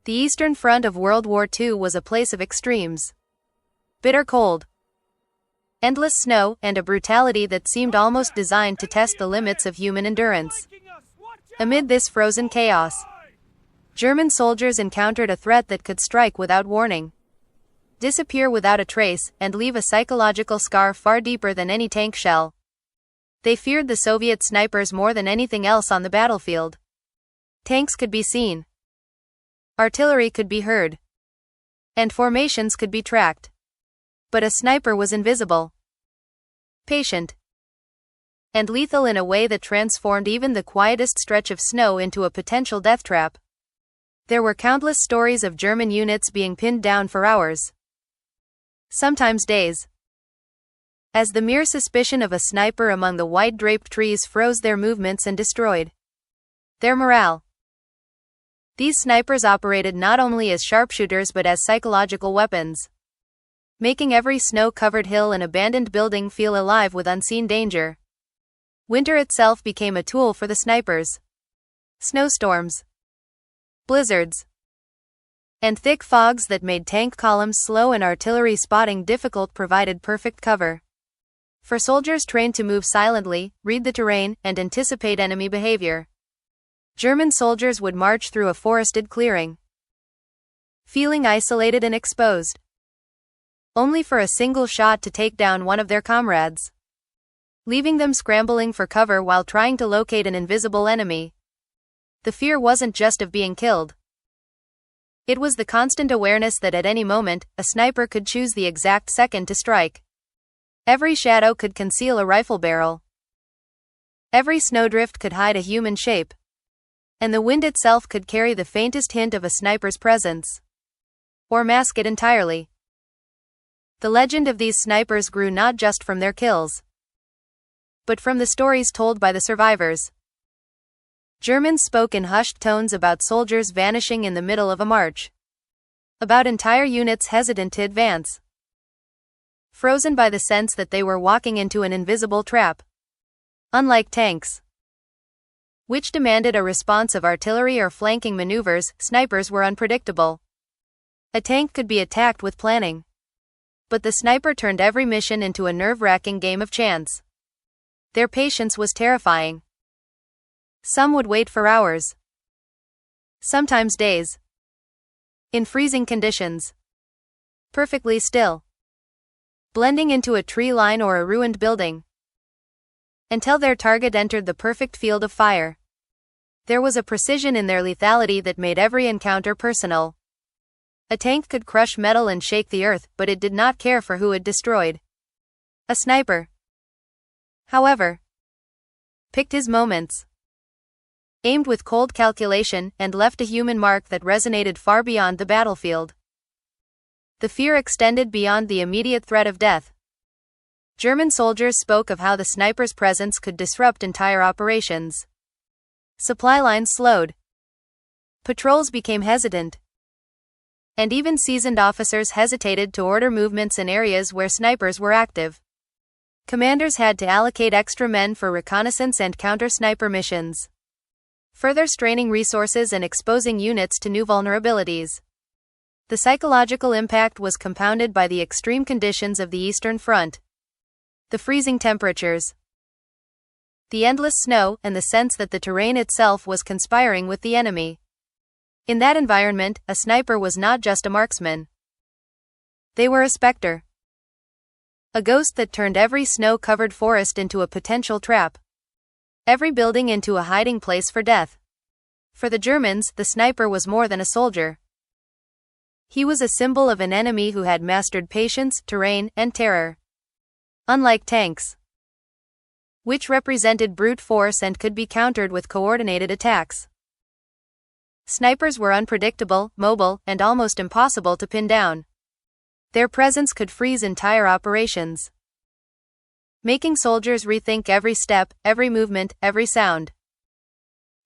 The Eastern Front of World War II was a place of extremes. Bitter cold, endless snow, and a brutality that seemed almost designed to test the limits of human endurance. Amid this frozen chaos, German soldiers encountered a threat that could strike without warning, disappear without a trace, and leave a psychological scar far deeper than any tank shell. They feared the Soviet snipers more than anything else on the battlefield. Tanks could be seen, artillery could be heard, and formations could be tracked. But a sniper was invisible, patient, and lethal in a way that transformed even the quietest stretch of snow into a potential death trap. There were countless stories of German units being pinned down for hours, sometimes days, as the mere suspicion of a sniper among the white-draped trees froze their movements and destroyed their morale. These snipers operated not only as sharpshooters but as psychological weapons, making every snow-covered hill and abandoned building feel alive with unseen danger. Winter itself became a tool for the snipers. Snowstorms, blizzards, and thick fogs that made tank columns slow and artillery spotting difficult provided perfect cover for soldiers trained to move silently, read the terrain, and anticipate enemy behavior. German soldiers would march through a forested clearing, feeling isolated and exposed, only for a single shot to take down one of their comrades, leaving them scrambling for cover while trying to locate an invisible enemy. The fear wasn't just of being killed. It was the constant awareness that at any moment, a sniper could choose the exact second to strike. Every shadow could conceal a rifle barrel. Every snowdrift could hide a human shape. And the wind itself could carry the faintest hint of a sniper's presence, or mask it entirely. The legend of these snipers grew not just from their kills, but from the stories told by the survivors. Germans spoke in hushed tones about soldiers vanishing in the middle of a march, about entire units hesitant to advance, frozen by the sense that they were walking into an invisible trap. Unlike tanks, which demanded a response of artillery or flanking maneuvers, snipers were unpredictable. A tank could be attacked with planning, but the sniper turned every mission into a nerve-wracking game of chance. Their patience was terrifying. Some would wait for hours, sometimes days, in freezing conditions, perfectly still, blending into a tree line or a ruined building, until their target entered the perfect field of fire. There was a precision in their lethality that made every encounter personal. A tank could crush metal and shake the earth, but it did not care for who it destroyed. A sniper, however, picked his moments, aimed with cold calculation, and left a human mark that resonated far beyond the battlefield. The fear extended beyond the immediate threat of death. German soldiers spoke of how the sniper's presence could disrupt entire operations. Supply lines slowed, patrols became hesitant, and even seasoned officers hesitated to order movements in areas where snipers were active. Commanders had to allocate extra men for reconnaissance and counter-sniper missions, further straining resources and exposing units to new vulnerabilities. The psychological impact was compounded by the extreme conditions of the Eastern Front. The freezing temperatures, the endless snow, and the sense that the terrain itself was conspiring with the enemy. In that environment, a sniper was not just a marksman. They were a specter, a ghost that turned every snow-covered forest into a potential trap, every building into a hiding place for death. For the Germans, the sniper was more than a soldier. He was a symbol of an enemy who had mastered patience, terrain, and terror. Unlike tanks, which represented brute force and could be countered with coordinated attacks, snipers were unpredictable, mobile, and almost impossible to pin down. Their presence could freeze entire operations, making soldiers rethink every step, every movement, every sound.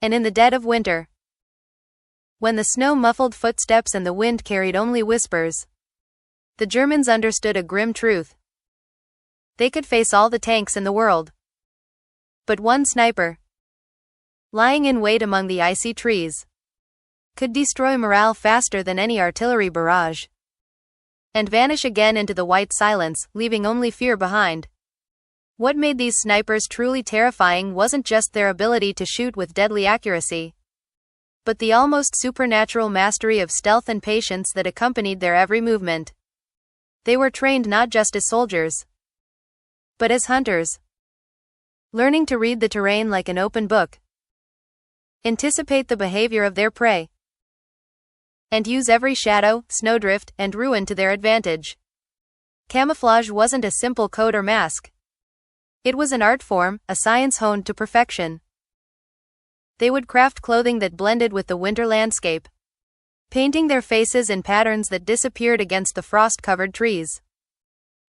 And in the dead of winter, when the snow muffled footsteps and the wind carried only whispers, the Germans understood a grim truth. They could face all the tanks in the world, but one sniper, lying in wait among the icy trees, could destroy morale faster than any artillery barrage, and vanish again into the white silence, leaving only fear behind. What made these snipers truly terrifying wasn't just their ability to shoot with deadly accuracy, but the almost supernatural mastery of stealth and patience that accompanied their every movement. They were trained not just as soldiers, but as hunters, learning to read the terrain like an open book, anticipate the behavior of their prey, and use every shadow, snowdrift, and ruin to their advantage. Camouflage wasn't a simple coat or mask. It was an art form, a science honed to perfection. They would craft clothing that blended with the winter landscape, painting their faces in patterns that disappeared against the frost-covered trees,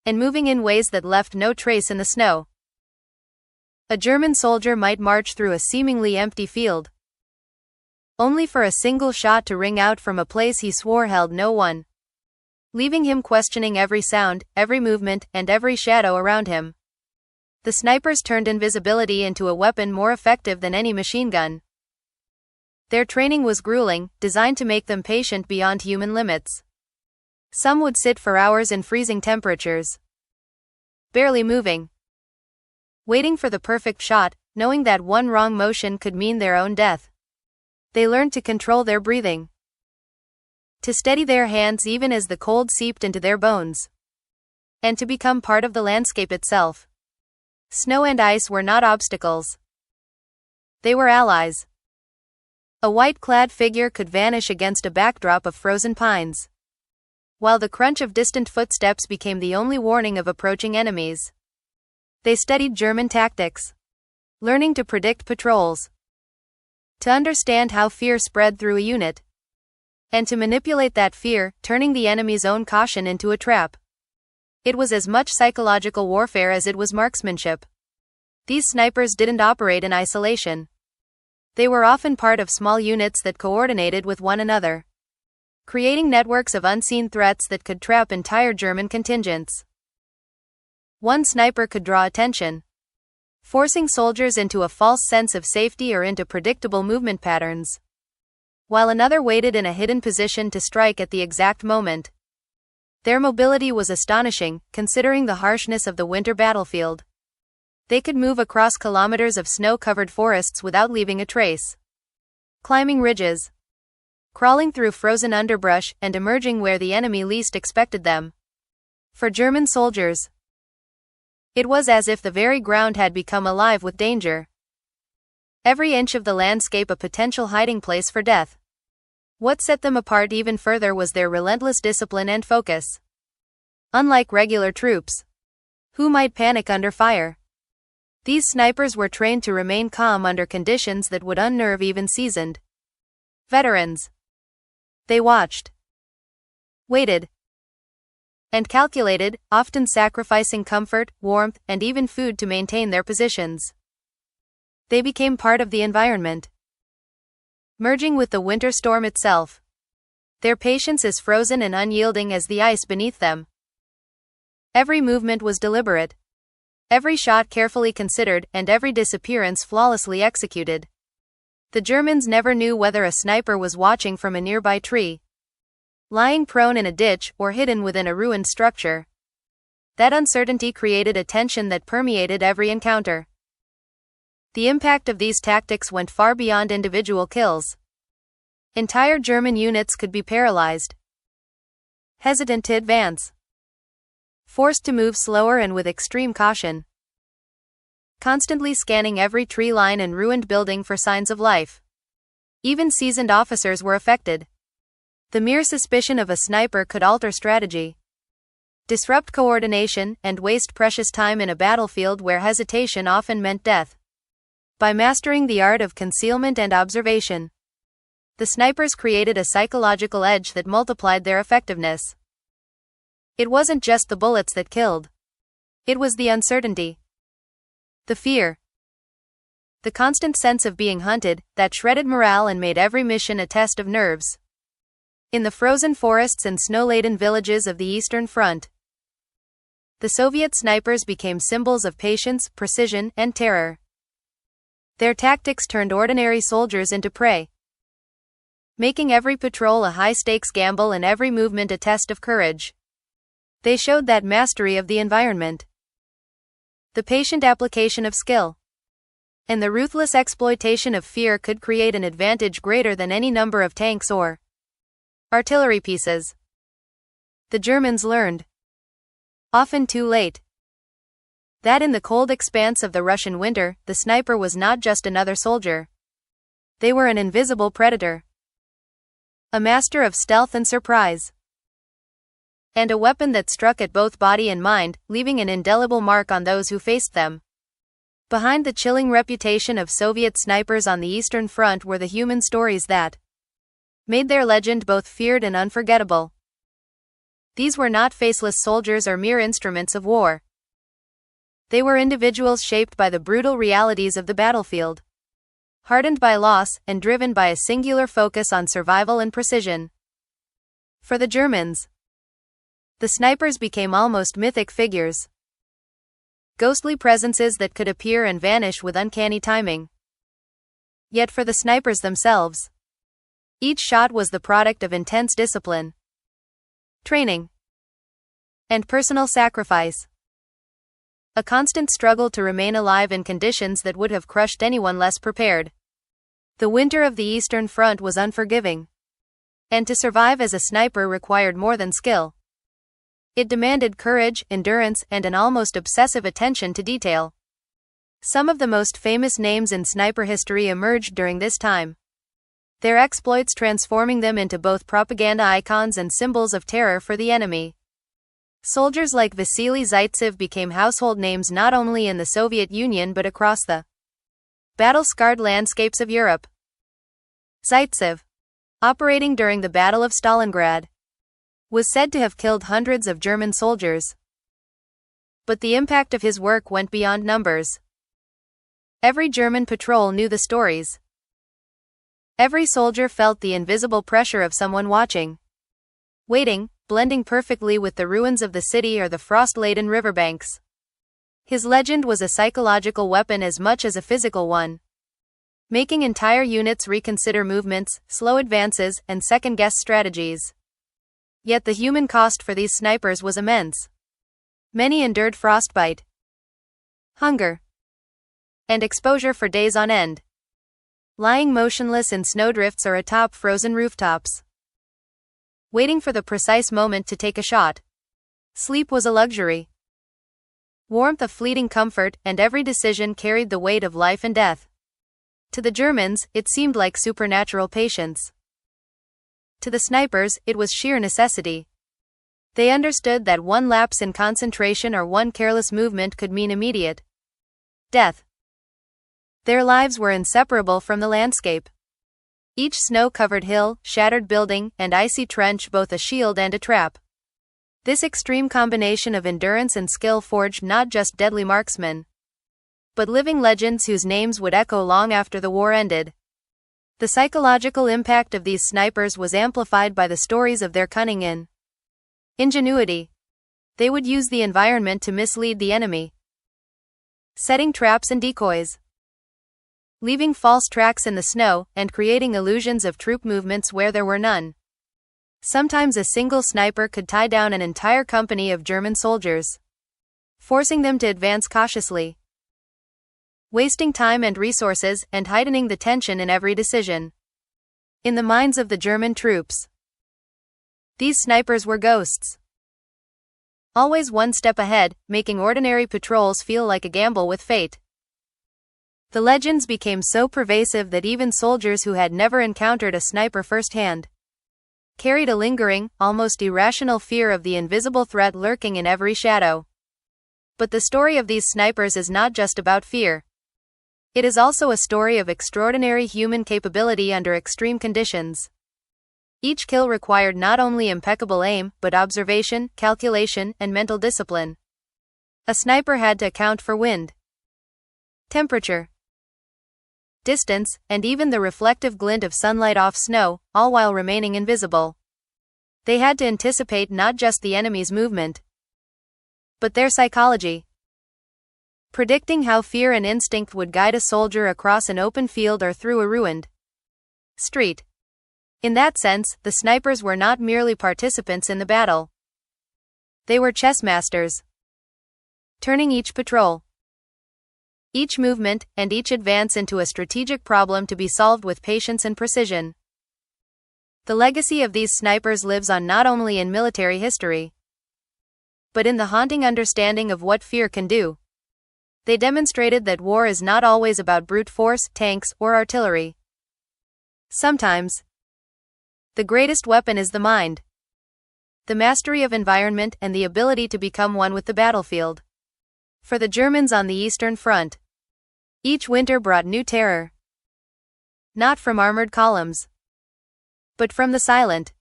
and moving in ways that left no trace in the snow. A German soldier might march through a seemingly empty field, only for a single shot to ring out from a place he swore held no one, leaving him questioning every sound, every movement, and every shadow around him. The snipers turned invisibility into a weapon more effective than any machine gun. Their training was grueling, designed to make them patient beyond human limits. Some would sit for hours in freezing temperatures, barely moving, waiting for the perfect shot, knowing that one wrong motion could mean their own death. They learned to control their breathing, to steady their hands even as the cold seeped into their bones, and to become part of the landscape itself. Snow and ice were not obstacles. They were allies. A white-clad figure could vanish against a backdrop of frozen pines, while the crunch of distant footsteps became the only warning of approaching enemies. They studied German tactics, learning to predict patrols, to understand how fear spread through a unit, and to manipulate that fear, turning the enemy's own caution into a trap. It was as much psychological warfare as it was marksmanship. These snipers didn't operate in isolation. They were often part of small units that coordinated with one another, creating networks of unseen threats that could trap entire German contingents. One sniper could draw attention, forcing soldiers into a false sense of safety or into predictable movement patterns, while another waited in a hidden position to strike at the exact moment. Their mobility was astonishing, considering the harshness of the winter battlefield. They could move across kilometers of snow-covered forests without leaving a trace, climbing ridges, crawling through frozen underbrush, and emerging where the enemy least expected them. For German soldiers, it was as if the very ground had become alive with danger, every inch of the landscape a potential hiding place for death. What set them apart even further was their relentless discipline and focus. Unlike regular troops, who might panic under fire, these snipers were trained to remain calm under conditions that would unnerve even seasoned veterans. They watched, waited, and calculated, often sacrificing comfort, warmth, and even food to maintain their positions. They became part of the environment, merging with the winter storm itself, their patience as frozen and unyielding as the ice beneath them. Every movement was deliberate, every shot carefully considered, and every disappearance flawlessly executed. The Germans never knew whether a sniper was watching from a nearby tree, lying prone in a ditch, or hidden within a ruined structure. That uncertainty created a tension that permeated every encounter. The impact of these tactics went far beyond individual kills. Entire German units could be paralyzed, hesitant to advance, forced to move slower and with extreme caution, constantly scanning every tree line and ruined building for signs of life. Even seasoned officers were affected. The mere suspicion of a sniper could alter strategy, disrupt coordination, and waste precious time in a battlefield where hesitation often meant death. By mastering the art of concealment and observation, the snipers created a psychological edge that multiplied their effectiveness. It wasn't just the bullets that killed. It was the uncertainty, the fear, the constant sense of being hunted, that shredded morale and made every mission a test of nerves. In the frozen forests and snow-laden villages of the Eastern Front, the Soviet snipers became symbols of patience, precision, and terror. Their tactics turned ordinary soldiers into prey, making every patrol a high-stakes gamble and every movement a test of courage. They showed that mastery of the environment, the patient application of skill, and the ruthless exploitation of fear could create an advantage greater than any number of tanks or artillery pieces. The Germans learned, often too late, that in the cold expanse of the Russian winter, the sniper was not just another soldier. They were an invisible predator, a master of stealth and surprise, and a weapon that struck at both body and mind, leaving an indelible mark on those who faced them. Behind the chilling reputation of Soviet snipers on the Eastern Front were the human stories that made their legend both feared and unforgettable. These were not faceless soldiers or mere instruments of war. They were individuals shaped by the brutal realities of the battlefield, hardened by loss, and driven by a singular focus on survival and precision. For the Germans, the snipers became almost mythic figures, ghostly presences that could appear and vanish with uncanny timing. Yet for the snipers themselves, each shot was the product of intense discipline, training, and personal sacrifice. A constant struggle to remain alive in conditions that would have crushed anyone less prepared. The winter of the Eastern Front was unforgiving, and to survive as a sniper required more than skill. It demanded courage, endurance, and an almost obsessive attention to detail. Some of the most famous names in sniper history emerged during this time, their exploits transforming them into both propaganda icons and symbols of terror for the enemy. Soldiers like Vasily Zaitsev became household names not only in the Soviet Union but across the battle-scarred landscapes of Europe. Zaitsev, operating during the Battle of Stalingrad, was said to have killed hundreds of German soldiers. But the impact of his work went beyond numbers. Every German patrol knew the stories. Every soldier felt the invisible pressure of someone watching, waiting, blending perfectly with the ruins of the city or the frost-laden riverbanks. His legend was a psychological weapon as much as a physical one, making entire units reconsider movements, slow advances, and second-guess strategies. Yet the human cost for these snipers was immense. Many endured frostbite, hunger, and exposure for days on end, lying motionless in snowdrifts or atop frozen rooftops, waiting for the precise moment to take a shot. Sleep was a luxury, warmth a fleeting comfort, and every decision carried the weight of life and death. To the Germans, it seemed like supernatural patience. To the snipers, it was sheer necessity. They understood that one lapse in concentration or one careless movement could mean immediate death. Their lives were inseparable from the landscape. Each snow-covered hill, shattered building, and icy trench both a shield and a trap. This extreme combination of endurance and skill forged not just deadly marksmen, but living legends whose names would echo long after the war ended. The psychological impact of these snipers was amplified by the stories of their cunning and ingenuity. They would use the environment to mislead the enemy, setting traps and decoys, leaving false tracks in the snow, and creating illusions of troop movements where there were none. Sometimes a single sniper could tie down an entire company of German soldiers, forcing them to advance cautiously, wasting time and resources, and heightening the tension in every decision. In the minds of the German troops, these snipers were ghosts, always one step ahead, making ordinary patrols feel like a gamble with fate. The legends became so pervasive that even soldiers who had never encountered a sniper firsthand carried a lingering, almost irrational fear of the invisible threat lurking in every shadow. But the story of these snipers is not just about fear. It is also a story of extraordinary human capability under extreme conditions. Each kill required not only impeccable aim, but observation, calculation, and mental discipline. A sniper had to account for wind, temperature, distance, and even the reflective glint of sunlight off snow, all while remaining invisible. They had to anticipate not just the enemy's movement, but their psychology, predicting how fear and instinct would guide a soldier across an open field or through a ruined street. In that sense, the snipers were not merely participants in the battle. They were chess masters, turning each patrol, each movement, and each advance into a strategic problem to be solved with patience and precision. The legacy of these snipers lives on not only in military history, but in the haunting understanding of what fear can do. They demonstrated that war is not always about brute force, tanks, or artillery. Sometimes, the greatest weapon is the mind, the mastery of environment, and the ability to become one with the battlefield. For the Germans on the Eastern Front, each winter brought new terror. Not from armored columns, but from the silent,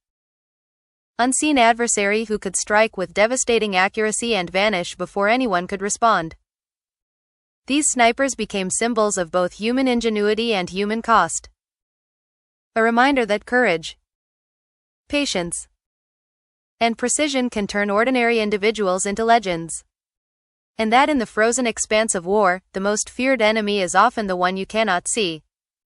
unseen adversary who could strike with devastating accuracy and vanish before anyone could respond. These snipers became symbols of both human ingenuity and human cost. A reminder that courage, patience, and precision can turn ordinary individuals into legends. And that in the frozen expanse of war, the most feared enemy is often the one you cannot see.